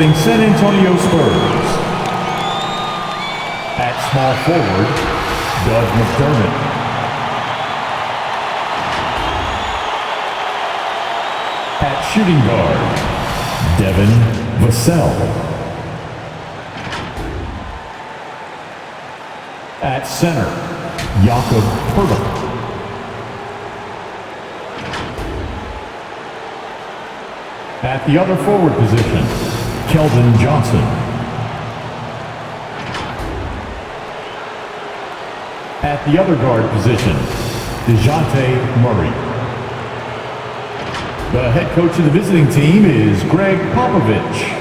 San Antonio Spurs. At small forward, Doug McDermott. At shooting guard, Devin Vassell. At center, Jakob Poeltl. At the other forward position, Keldon Johnson. At the other guard position, DeJounte Murray. The head coach of the visiting team is Greg Popovich.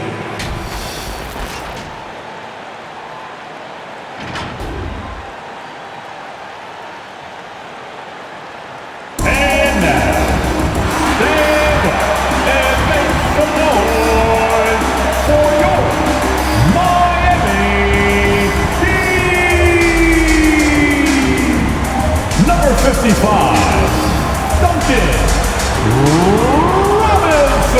And now, stand up and make some noise for your Miami Heat! Number 55, Duncan Robinson.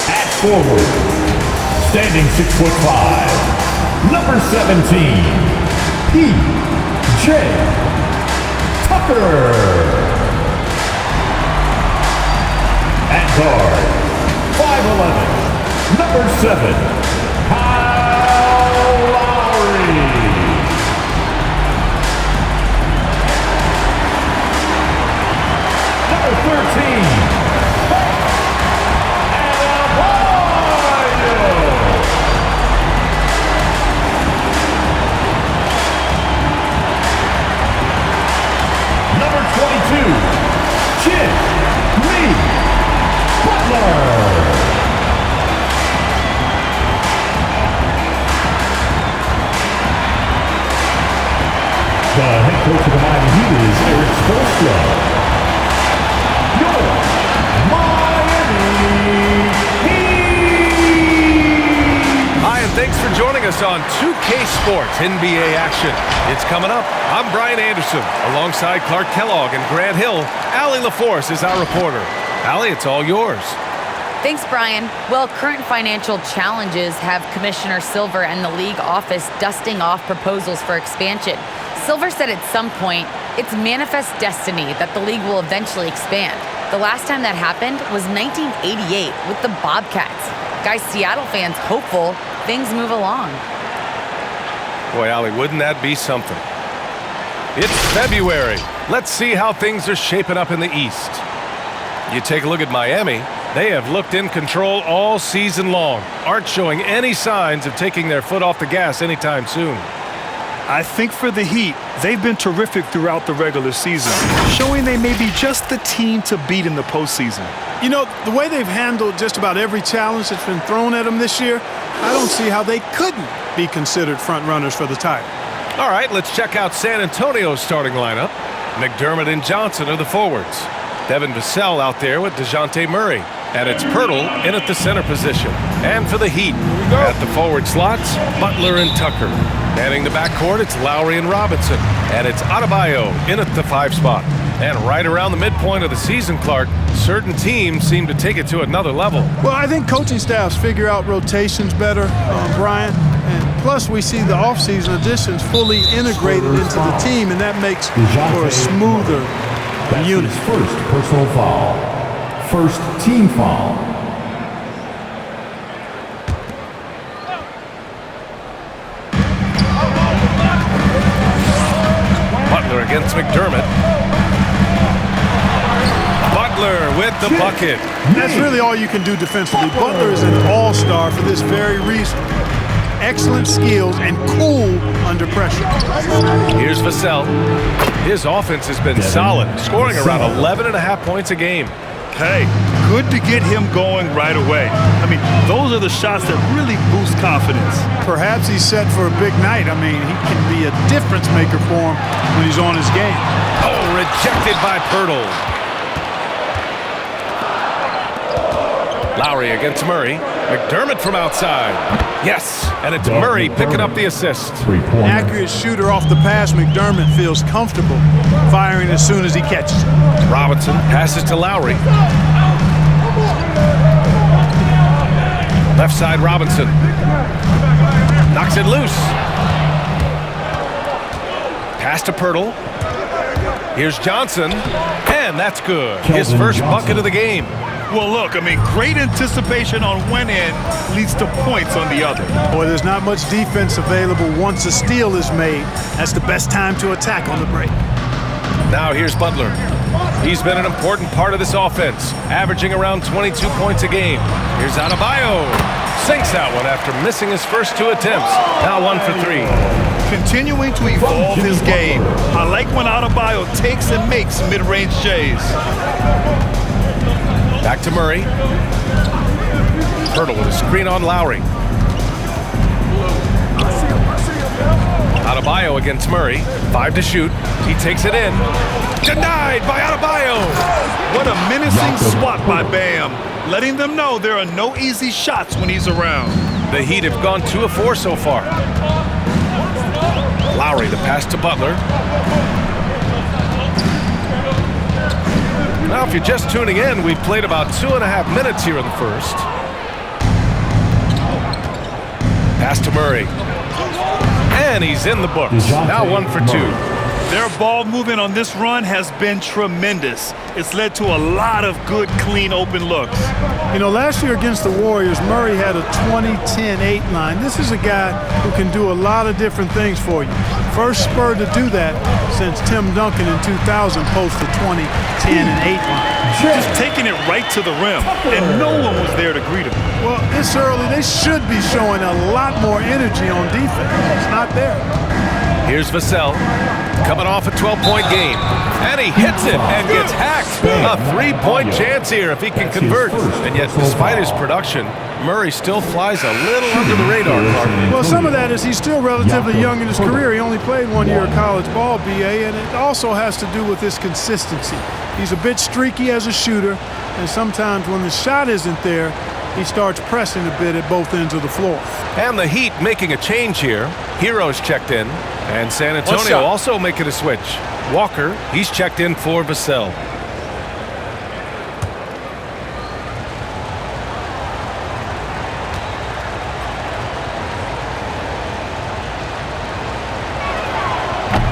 At forward, standing 6'5", number 17, P.J. Tucker. At guard, 5'11", number 7, Kyle Lowry. Number 13, Number 22, Jimmy Butler. The head coach of the Miami Heat is Eric Spoelstra. Your Miami Heat. Hi, and thanks for joining us on 2K Sports NBA action. It's coming up. I'm Brian Anderson, alongside Clark Kellogg and Grant Hill. Allie LaForce is our reporter. Allie, it's all yours. Thanks, Brian. Well, current financial challenges have Commissioner Silver and the league office dusting off proposals for expansion. Silver said at some point, it's manifest destiny that the league will eventually expand. The last time that happened was 1988 with the Bobcats. Guys, Seattle fans hopeful things move along. Boy, Allie, wouldn't that be something? It's February. Let's see how things are shaping up in the East. You take a look at Miami. They have looked in control all season long, aren't showing any signs of taking their foot off the gas anytime soon. I think for the Heat, they've been terrific throughout the regular season, showing they may be just the team to beat in the postseason. You know, the way they've handled just about every challenge that's been thrown at them this year, I don't see how they couldn't be considered front runners for the title. All right, let's check out San Antonio's starting lineup. McDermott and Johnson are the forwards. Devin Vassell out there with DeJounte Murray. And it's Poeltl in at the center position. And for the Heat, at the forward slots, Butler and Tucker. Manning the backcourt, it's Lowry and Robinson. And it's Adebayo in at the 5 spot. And right around the midpoint of the season, Clark, certain teams seem to take it to another level. Well, I think coaching staffs figure out rotations better, Brian. And plus, we see the offseason additions fully integrated into the team, and that makes for a smoother unit. His first personal foul. First team foul. Butler against McDermott. Butler with the bucket. That's really all you can do defensively. Butler is an all-star for this very reason. Excellent skills and cool under pressure. Here's Vassell. His offense has been solid, scoring around 11.5 points a game. Hey, good to get him going right away. I mean, those are the shots that really boost confidence. Perhaps he's set for a big night. I mean, he can be a difference maker for him when he's on his game. Oh, rejected by Poeltl. Lowry against Murray. McDermott from outside. Yes, and it's Murray picking up the assist. 3-pointer. Accurate shooter off the pass. McDermott feels comfortable firing as soon as he catches it. Robinson passes to Lowry. Left side Robinson. Knocks it loose. Pass to Pirtle. Here's Johnson, and that's good. His first bucket of the game. Well, look, great anticipation on one end leads to points on the other. Boy, there's not much defense available once a steal is made. That's the best time to attack on the break. Now here's Butler. He's been an important part of this offense, averaging around 22 points a game. Here's Adebayo. Sinks that one after missing his first 2 attempts. Now 1 for 3. Continuing to evolve his game. I like when Adebayo takes and makes mid-range J's. Back to Murray. Pirtle with a screen on Lowry. Adebayo against Murray. 5 to shoot. He takes it in. Denied by Adebayo. What a menacing swat by Bam. Letting them know there are no easy shots when he's around. The Heat have gone 2 of 4 so far. Lowry, the pass to Butler. Now, if you're just tuning in, we've played about 2.5 minutes here in the first. Pass to Murray. And he's in the books. Now 1 for 2. Their ball movement on this run has been tremendous. It's led to a lot of good, clean, open looks. You know, last year against the Warriors, Murray had a 20-10-8 line. This is a guy who can do a lot of different things for you. First Spur to do that since Tim Duncan in 2000 posted 20-10-8 line. Just taking it right to the rim, and no one was there to greet him. Well, this early, they should be showing a lot more energy on defense. It's not there. Here's Vassell, coming off a 12-point game. And he hits it and gets hacked. A 3-point chance here if he can convert. And yet, despite his production, Murray still flies a little under the radar. Well, some of that is he's still relatively young in his career. He only played 1 year of college ball, BA, and it also has to do with his consistency. He's a bit streaky as a shooter, and sometimes when the shot isn't there, he starts pressing a bit at both ends of the floor. And the Heat making a change here. Heroes checked in, and San Antonio also making a switch. Walker, he's checked in for Vassell.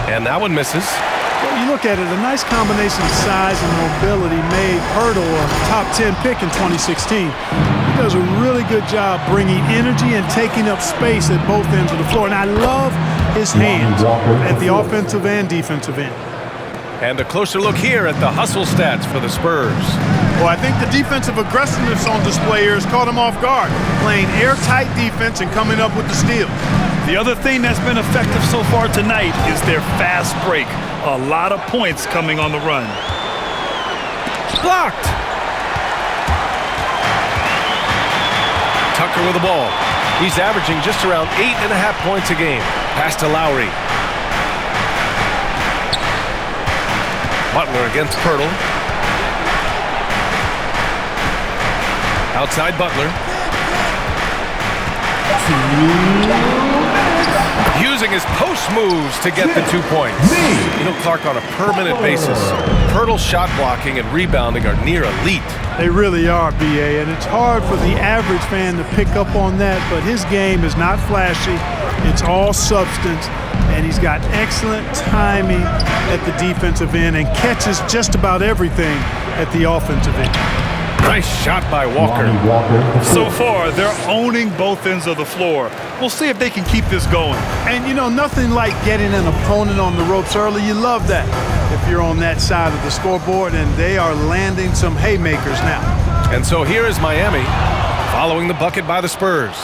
And that one misses. Well, you look at it, a nice combination of size and mobility made Pirtle a top 10 pick in 2016. He does a really good job bringing energy and taking up space at both ends of the floor. And I love his hands at the offensive and defensive end. And a closer look here at the hustle stats for the Spurs. Well, I think the defensive aggressiveness on display here has caught him off guard, playing airtight defense and coming up with the steal. The other thing that's been effective so far tonight is their fast break. A lot of points coming on the run. Blocked. Tucker with the ball. He's averaging just around 8.5 points a game. Pass to Lowry. Butler against Pirtle. Outside Butler. Using his post moves to get the 2 points. You know, Clark, on a per-minute basis, Pirtle's shot blocking and rebounding are near elite. They really are, BA, and it's hard for the average fan to pick up on that, but his game is not flashy. It's all substance, and he's got excellent timing at the defensive end and catches just about everything at the offensive end. Nice shot by Walker. So far, they're owning both ends of the floor. We'll see if they can keep this going. And, you know, nothing like getting an opponent on the ropes early. You love that if you're on that side of the scoreboard, and they are landing some haymakers now. And so here is Miami following the bucket by the Spurs.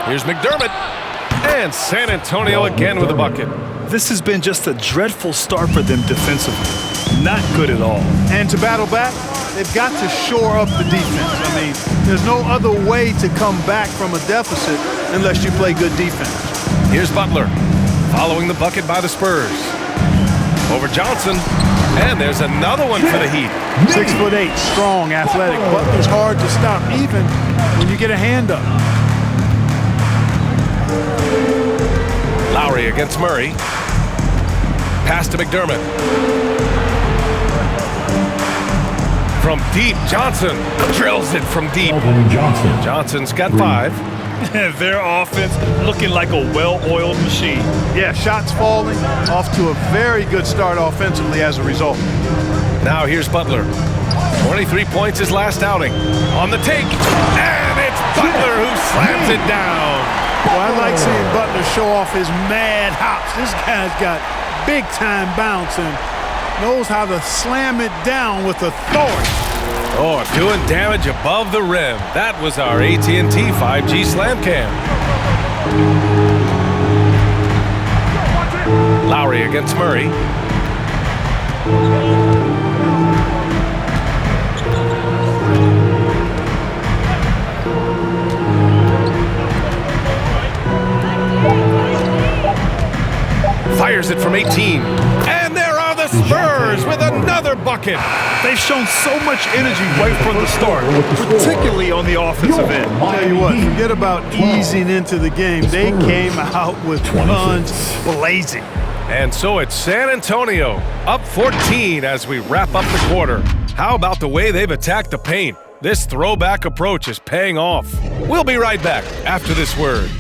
Here's McDermott. And San Antonio again with a bucket. This has been just a dreadful start for them defensively. Not good at all. And to battle back, they've got to shore up the defense. I mean, there's no other way to come back from a deficit unless you play good defense. Here's Butler following the bucket by the Spurs. Over Johnson. And there's another one for the Heat. 6'8", strong, athletic. Butler's hard to stop, even when you get a hand up. Lowry against Murray. Pass to McDermott. From deep, Johnson drills it from deep. Keldon Johnson. Johnson's got 5. Their offense looking like a well-oiled machine. Yeah, shots falling, off to a very good start offensively as a result. Now here's Butler. 23 points his last outing. On the take, and it's Butler who slams it down. Well, I like seeing Butler show off his mad hops. This guy's got big-time bounce and knows how to slam it down with authority. Oh, doing damage above the rim. That was our AT&T 5G Slam Cam. Lowry against Murray. Fires it from 18. And there are the Spurs with another bucket. They've shown so much energy right from the start, particularly on the offensive end. Tell you what, forget about easing into the game. They came out with guns blazing. And so it's San Antonio up 14 as we wrap up the quarter. How about the way they've attacked the paint? This throwback approach is paying off. We'll be right back after this word.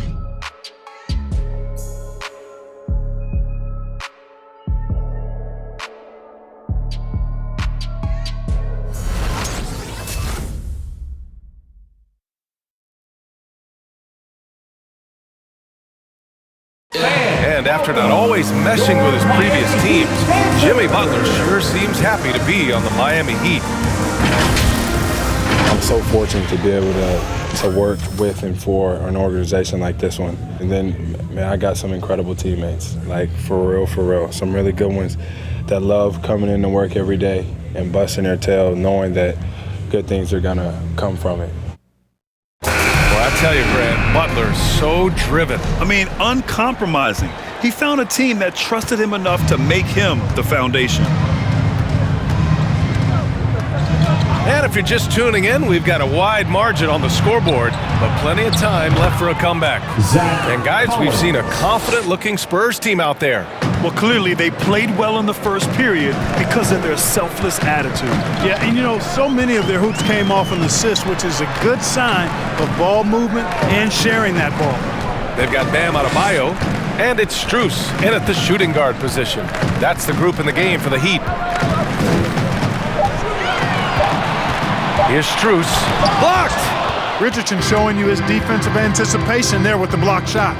And after not always meshing with his previous teams, Jimmy Butler sure seems happy to be on the Miami Heat. I'm so fortunate to be able to work with and for an organization like this one. And then, man, I got some incredible teammates, like for real. Some really good ones that love coming in to work every day and busting their tail knowing that good things are gonna come from it. Well, I tell you, Grant, Butler's so driven. I mean, uncompromising. He found a team that trusted him enough to make him the foundation. And if you're just tuning in, we've got a wide margin on the scoreboard, but plenty of time left for a comeback. And guys, we've seen a confident-looking Spurs team out there. Well, clearly they played well in the first period because of their selfless attitude. Yeah, and you know, so many of their hoops came off an assist, which is a good sign of ball movement and sharing that ball. They've got Bam Adebayo, and it's Strus in at the shooting guard position. That's the group in the game for the Heat. Here's Strus. Blocked! Richardson showing you his defensive anticipation there with the block shot.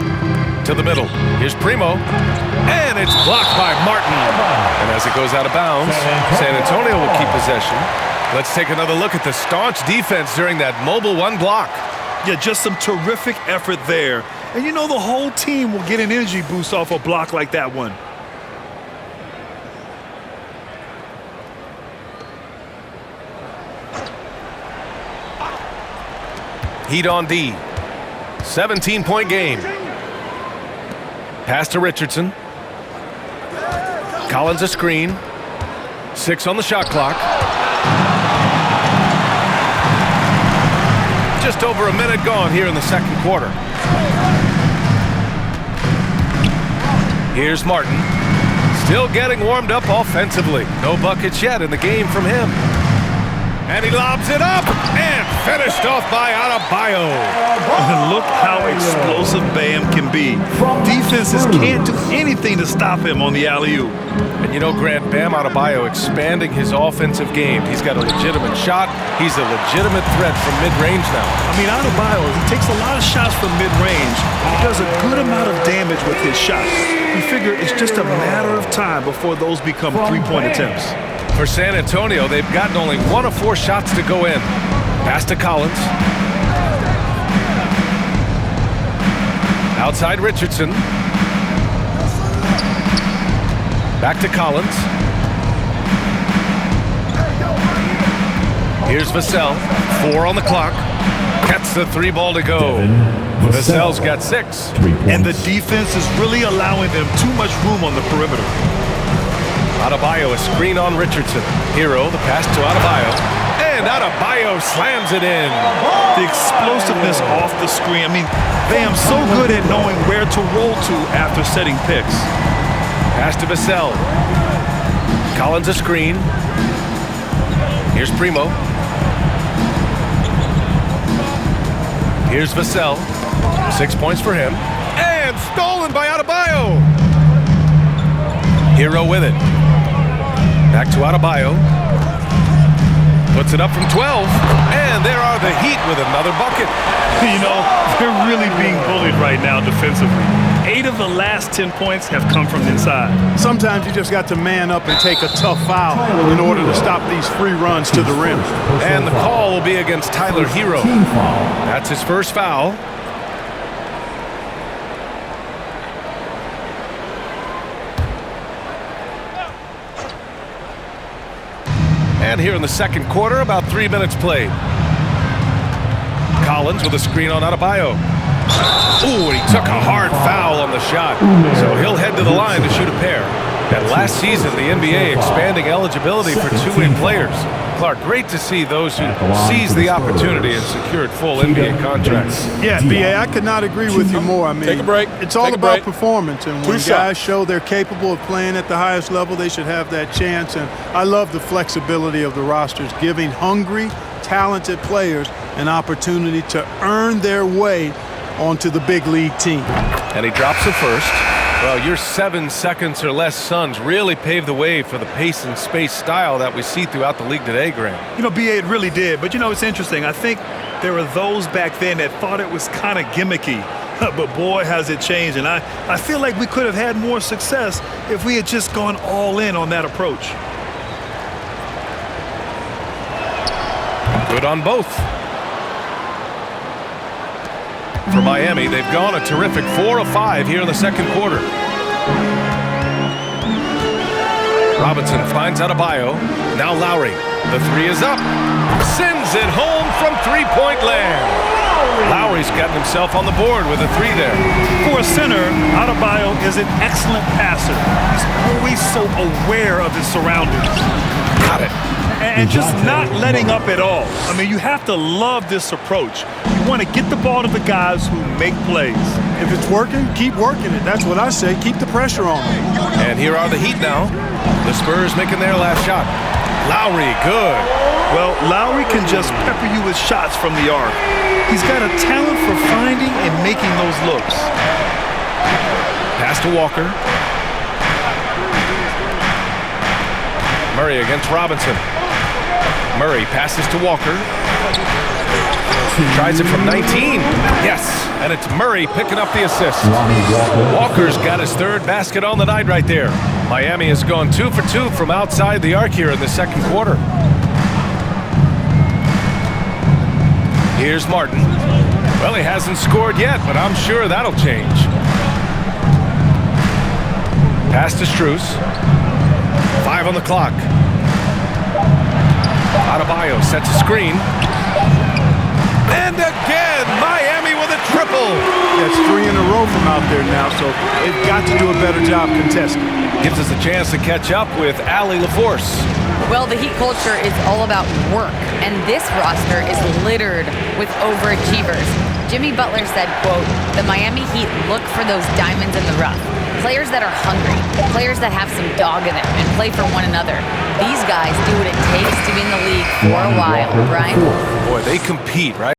To the middle. Here's Primo. And it's blocked by Martin. And as it goes out of bounds, San Antonio will keep possession. Let's take another look at the staunch defense during that mobile one block. Yeah, just some terrific effort there. And you know the whole team will get an energy boost off a block like that one. Heat on D. 17-point game. Pass to Richardson. Collins a screen. 6 on the shot clock. Just over a minute gone here in the second quarter. Here's Martin. Still getting warmed up offensively. No buckets yet in the game from him. And he lobs it up and finished off by Adebayo. Look how explosive Bam can be. Defenses can't do anything to stop him on the alley-oop. And you know, Grant, Bam Adebayo expanding his offensive game. He's got a legitimate shot. He's a legitimate threat from mid-range now. I mean, Adebayo, he takes a lot of shots from mid-range. He does a good amount of damage with his shots. You figure it's just a matter of time before those become three-point attempts. For San Antonio, they've gotten only 1 of 4 shots to go in. Pass to Collins. Outside Richardson. Back to Collins. Here's Vassell. 4 on the clock. Gets the 3 ball to go. Vassell's got 6. And the defense is really allowing them too much room on the perimeter. Adebayo, a screen on Richardson. Hero, the pass to Adebayo. And Adebayo slams it in. The explosiveness off the screen. I mean, Bam so good at knowing where to roll to after setting picks. Pass to Vassell. Collins a screen. Here's Primo. Here's Vassell. 6 points for him. And stolen by Adebayo. Hero with it. Back to Adebayo. Puts it up from 12. And there are the Heat with another bucket. You know, they're really being bullied right now defensively. 8 of the last 10 points have come from inside. Sometimes you just got to man up and take a tough foul in order to stop these free runs to the rim. And the call will be against Tyler Hero. That's his first foul. And here in the second quarter, about 3 minutes played. Collins with a screen on Adebayo. Ooh, and he took a hard foul on the shot. So he'll head to the line to shoot a pair. And last season, the NBA expanding eligibility for two-way players. Clark, great to see those who seized the opportunity and secured full NBA contracts. Yeah, B.A., I could not agree with you more. I mean, Take a break. It's all Take a about break. performance. And when guys show they're capable of playing at the highest level, they should have that chance. And I love the flexibility of the rosters, giving hungry, talented players an opportunity to earn their way onto the big league team. And he drops it first. Well, your 7 seconds or less Suns really paved the way for the pace and space style that we see throughout the league today, Graham. You know, B.A., it really did. But, you know, it's interesting. I think there were those back then that thought it was kind of gimmicky. But, boy, has it changed. And I feel like we could have had more success if we had just gone all in on that approach. Good on both. For Miami, they've gone a terrific 4 of 5 here in the second quarter. Robinson finds Adebayo. Now Lowry. The three is up. Sends it home from three-point land. Lowry's gotten himself on the board with a three there. For a center, Adebayo is an excellent passer. He's always so aware of his surroundings. Got it. And just not letting up at all. I mean, you have to love this approach. You want to get the ball to the guys who make plays. If it's working, keep working it. That's what I say. Keep the pressure on. And here are the Heat now. The Spurs making their last shot. Lowry, good. Well, Lowry can just pepper you with shots from the arc. He's got a talent for finding and making those looks. Pass to Walker. Murray against Robinson. Murray passes to Walker. Tries it from 19. Yes, and it's Murray picking up the assist. Walker's got his third basket on the night right there. Miami has gone 2 for 2 from outside the arc here in the second quarter. Here's Martin. Well, he hasn't scored yet, but I'm sure that'll change. Pass to Strus. 5 on the clock. Adebayo sets a screen. And again, Miami with a triple. That's 3 in a row from out there now, so they've got to do a better job contesting. Gives us a chance to catch up with Allie LaForce. Well, the Heat culture is all about work, and this roster is littered with overachievers. Jimmy Butler said, quote, "The Miami Heat look for those diamonds in the rough. Players that are hungry, players that have some dog in them and play for one another. These guys do what it takes to be in the league for a while, Brian." Boy, they compete, right?